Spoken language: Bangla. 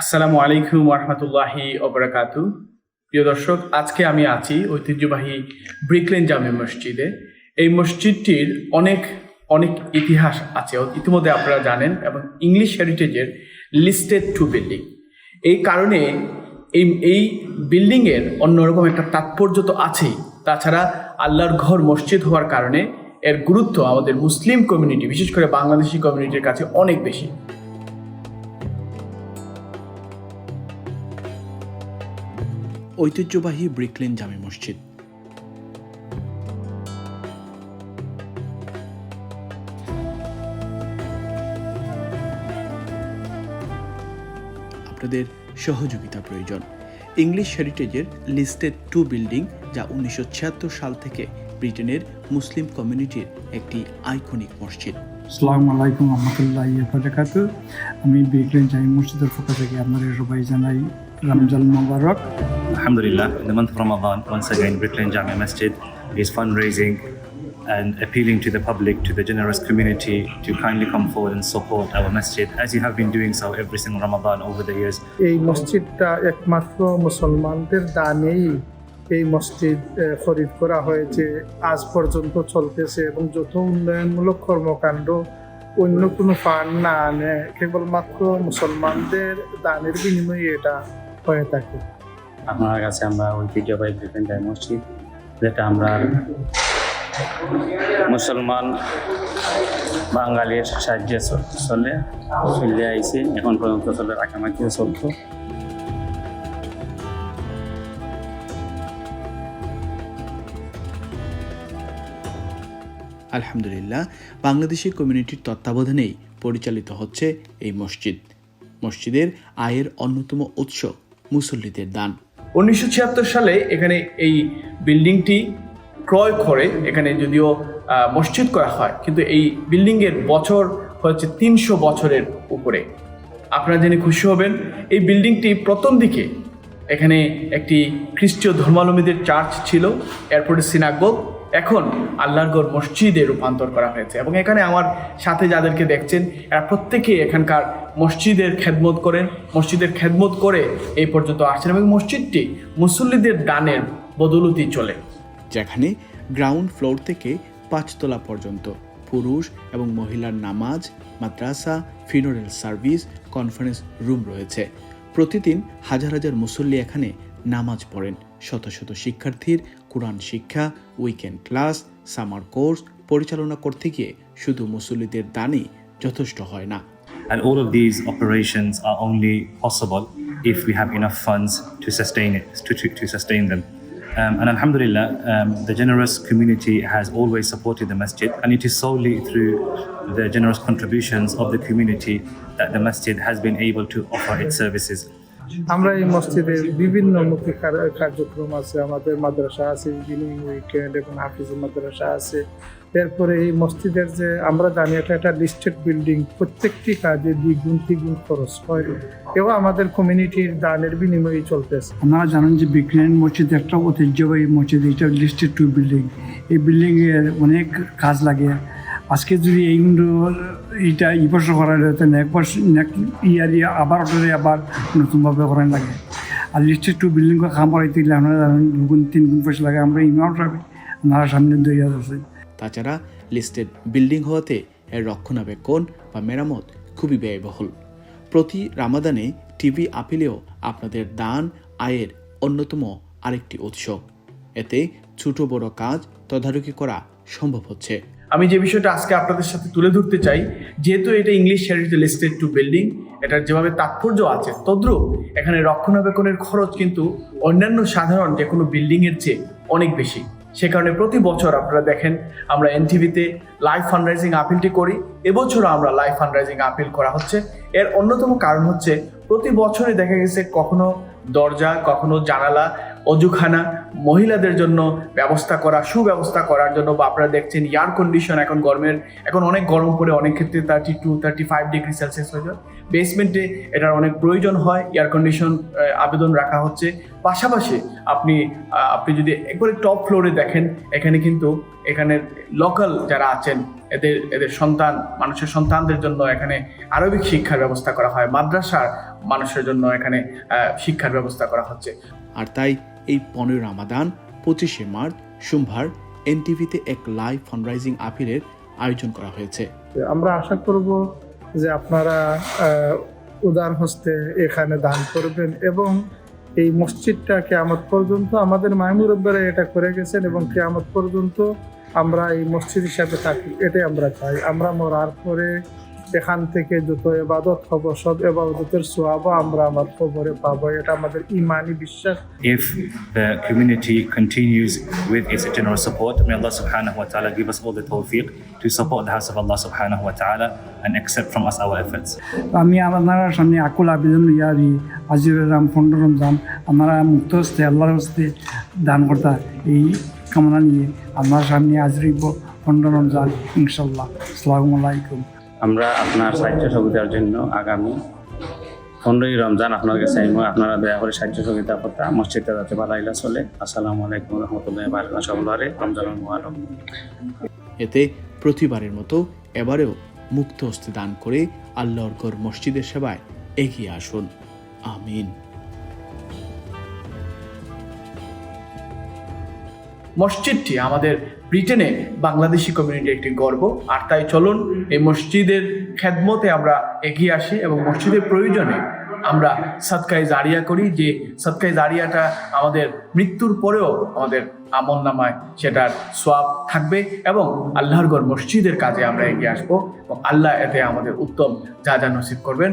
আসসালামু আলাইকুম ওরহমতুল্লাহি ওবরাকাতু। প্রিয় দর্শক, আজকে আমি আছি ঐতিহ্যবাহী ব্রিকলেন জামে মসজিদে। এই মসজিদটির অনেক অনেক ইতিহাস আছে, ইতিমধ্যে আপনারা জানেন, এবং ইংলিশ হেরিটেজের লিস্টেড টু বিল্ডিং। এই কারণে এই বিল্ডিংয়ের অন্যরকম একটা তাৎপর্য তো আছেই। তাছাড়া আল্লাহর ঘর মসজিদ হওয়ার কারণে এর গুরুত্ব আমাদের মুসলিম কমিউনিটি, বিশেষ করে বাংলাদেশি কমিউনিটির কাছে অনেক বেশি। ঐতিহ্যবাহী ব্রিকলেন জামে মসজিদ। আপনাদের সহযোগিতা প্রয়োজন। ইংলিশ হেরিটেজের লিস্টেড টু বিল্ডিং, যা 1976 সাল থেকে ব্রিটেনের মুসলিম কমিউনিটির একটি আইকনিক মসজিদ। আসসালামু আলাইকুম রহমতুল্লাহি ওয়া বারাকাতুহু। আমি ব্রিকলেন জামে মসজিদের পক্ষ থেকে আপনাদের সবাই জানাই রমজান মোবারক। Alhamdulillah, in the month of Ramadan, once again, Brickland Jami Masjid is fundraising and appealing to the public, to the generous community, to kindly come forward and support our masjid, as you have been doing so every single Ramadan over the years. এই মসজিদটা একমাত্র মুসলমানদের দানেই এই মসজিদ খরিদ করা হয়েছে, আজ পর্যন্ত চলতেছে, এবং যত উন্নয়নমূলক কর্মকাণ্ড অন্য কোনো ফান্ড না আনে, কেবলমাত্র মুসলমানদের দানের বিনিময়ে এটা হয়ে থাকে। আপনার কাছে আমরা ঐতিহ্যবাহী ব্রিকলেন জামে মসজিদ, যেটা আমরা মুসলমান বাঙালির সাহায্যে চলে আইছি, এখন পর্যন্ত চলে রাখামাখিও চলতো। আলহামদুলিল্লাহ, বাংলাদেশি কমিউনিটির তত্ত্বাবধানেই পরিচালিত হচ্ছে এই মসজিদ। মসজিদের আয়ের অন্যতম উৎস মুসল্লিদের দান। 1976 সালে এখানে এই বিল্ডিংটি ক্রয় করে এখানে যদিও মসজিদ করা হয়, কিন্তু এই বিল্ডিংয়ের বছর হচ্ছে 300 বছরের উপরে। আপনারা জেনে খুশি হবেন, এই বিল্ডিংটি প্রথম দিকে এখানে একটি খ্রিস্টীয় ধর্মাবলম্বীদের চার্চ ছিল, এরপরে সিনাগোগ, এখন আল্লাহর ঘর মসজিদে রূপান্তর করা হয়েছে। এবং এখানে আমার সাথে যাদেরকে দেখছেন, এরা প্রত্যেকেই এখানকার মসজিদের খেদমত করেন, মসজিদের খেদমত করে এই পর্যন্ত আসছেন, এবং মসজিদটি মুসল্লিদের দানের বদৌলতি চলে, যেখানে গ্রাউন্ড ফ্লোর থেকে 5 তলা পর্যন্ত পুরুষ এবং মহিলার নামাজ, মাদ্রাসা, ফিউনারেল সার্ভিস, কনফারেন্স রুম রয়েছে। প্রতিদিন হাজার হাজার মুসল্লি এখানে নামাজ পড়েন। শত শত শিক্ষার্থীর কোরআন শিক্ষা, উইকেন্ড ক্লাস, সামার কোর্স পরিচালনা করতে গিয়ে শুধু মুসল্লিদের দানই যথেষ্ট হয় না। And all of these operations are only possible if we have enough funds to sustain it, to sustain them. And Alhamdulillah, the generous community has always supported the masjid, and it is solely through the generous contributions of the community that the masjid has been able to offer its services. আমরা এই মসজিদে বিভিন্নমুখী কার্যক্রম আছে, আমাদের মাদ্রাসা আছে, ইভিনিং উইকেন্ড এবং হাফিজের মাদ্রাসা আছে। এরপরে এই মসজিদের যে আমরা জানি এটা একটা লিস্টেড বিল্ডিং, প্রত্যেকটি কাজে দ্বিগুণ তিগুণ খরচ হয়, এবং আমাদের কমিউনিটির দানের বিনিময়ে চলতেছে। আপনারা জানেন যে ব্রিকলেন মসজিদ একটা ঐতিহ্যবাহী মসজিদ, এটা লিস্টেড টু বিল্ডিং। এই বিল্ডিংয়ের অনেক কাজ লাগে। আজকে যদি এইটা এই বছর করা যেত না, একবার ইয়ারি আবার ওটারে আবার নতুনভাবে করাই লাগে। আর লিস্টেড টু বিল্ডিং কাম করাইতে গেলে আপনারা জানেন 2 গুণ 3 গুণ পয়সা লাগে। আমরা ইমাম সাহেব আপনারা সামনে 2000 আছে। তাছাড়া লিস্টেড বিল্ডিং হওয়াতে এর রক্ষণাবেক্ষণ বা মেরামত খুবই ব্যয়বহুল। প্রতি রামাদানে টিভি আপিলেও আপনাদের দান আয়ের অন্যতম আরেকটি উৎস। এতে ছোট বড় কাজ তদারকি করা সম্ভব হচ্ছে। আমি যে বিষয়টা আজকে আপনাদের সাথে তুলে ধরতে চাই, যেহেতু এটা English heritage listed two building, এটার যেভাবে তাৎপর্য আছে, তদ্রূপ এখানে রক্ষণাবেক্ষণের খরচ কিন্তু অন্যান্য সাধারণ যে কোনো বিল্ডিংয়ের চেয়ে অনেক বেশি। সে কারণে প্রতি বছর আপনারা দেখেন আমরা এনটিভিতে লাইভ ফান্ডরাইজিং আপিলটি করি। এবছরও আমরা লাইভ ফান্ডরাইজিং আপিল করা হচ্ছে। এর অন্যতম কারণ হচ্ছে প্রতি বছরই দেখা গেছে কখনো দরজা, কখনো জানালা, অজুখানা, মহিলাদের জন্য ব্যবস্থা করা, সুব্যবস্থা করার জন্য, বা আপনারা দেখছেন এয়ার কন্ডিশন, এখন অনেক গরম পড়ে, অনেক ক্ষেত্রে 32-35 ডিগ্রি সেলসিয়াস হয়ে যায়। বেসমেন্টে এটার অনেক প্রয়োজন হয়, এয়ার কন্ডিশন আবেদন রাখা হচ্ছে। পাশাপাশি আপনি যদি একবারে টপ ফ্লোরে দেখেন, এখানে লোকাল যারা আছেন এদের মানুষের সন্তানদের জন্য এখানে আরবিক শিক্ষার ব্যবস্থা করা হয়, মাদ্রাসার মানুষের জন্য এখানে শিক্ষার ব্যবস্থা করা হচ্ছে। আর তাই এই 15 রামাদান 25শে মার্চ সোমবার এনটিভিতে এক লাইভ ফান্ডরাইজিং আপিলের আয়োজন করা হয়েছে। আমরা আশা করব যে আপনারা উদার হস্তে এখানে দান করবেন এবং এই মসজিদটা কিয়ামত পর্যন্ত, আমাদের মাইমুরব্বরা এটা করে গেছেন, এবং কিয়ামত পর্যন্ত আমরা এই মসজিদ হিসাবে থাকি, এটাই আমরা চাই। আমরা মরার পরে এখান থেকে যত ইবাদত হবো, সব ইবাদতের সওয়াব আমরা আমার কবরে পাবো, এটা আমাদের ঈমানি বিশ্বাস। If the community continues with its generous support, may Allah subhanahu wa ta'ala give us all the tawfiq to support the house of Allah subhanahu wa ta'ala and accept from us our efforts. আমি আপনার সামনে আকুল আবেদন ইয়ারি আজিজুর রহমান 15 রমজান আমরা মুক্ত হস্তে আল্লাহর হস্তে দান করতা এই কামনা নিয়ে আমার সামনে হাজির 15 রমজান ইনশাআল্লাহ। আসসালামু আলাইকুম। আমরা আপনার সাহায্য সহযোগিতার জন্য আগামী 15ই রমজান আপনার কাছে চাইব, আপনারা দয়া করে সাহায্য সহযোগিতা করতে মসজিদটা যাতে বালাইলা চলে। আসসালামু আলাইকুম রহমতুল্লাহি ওয়া বারাকাতুহু। সকলের রমজান মুবারক। এতে প্রতিবারের মতো এবারেও মুক্ত হস্তে দান করে আল্লাহর ঘর মসজিদের সেবায় এগিয়ে আসুন। আমিন। মসজিদটি আমাদের ব্রিটেনে বাংলাদেশি কমিউনিটির একটি গর্ব, আর তাই চলুন এই মসজিদের খেদমতে আমরা এগিয়ে আসি এবং মসজিদের প্রয়োজনে আমরা সাদকায়ে জারিয়া করি, যে সাদকায়ে জারিয়াটা আমাদের মৃত্যুর পরেও আমাদের আমল নামায় সেটার সওয়াব থাকবে, এবং আল্লাহর ঘর মসজিদের কাজে আমরা এগিয়ে আসবো, এবং আল্লাহ এতে আমাদের উত্তম যা নসিব করবেন।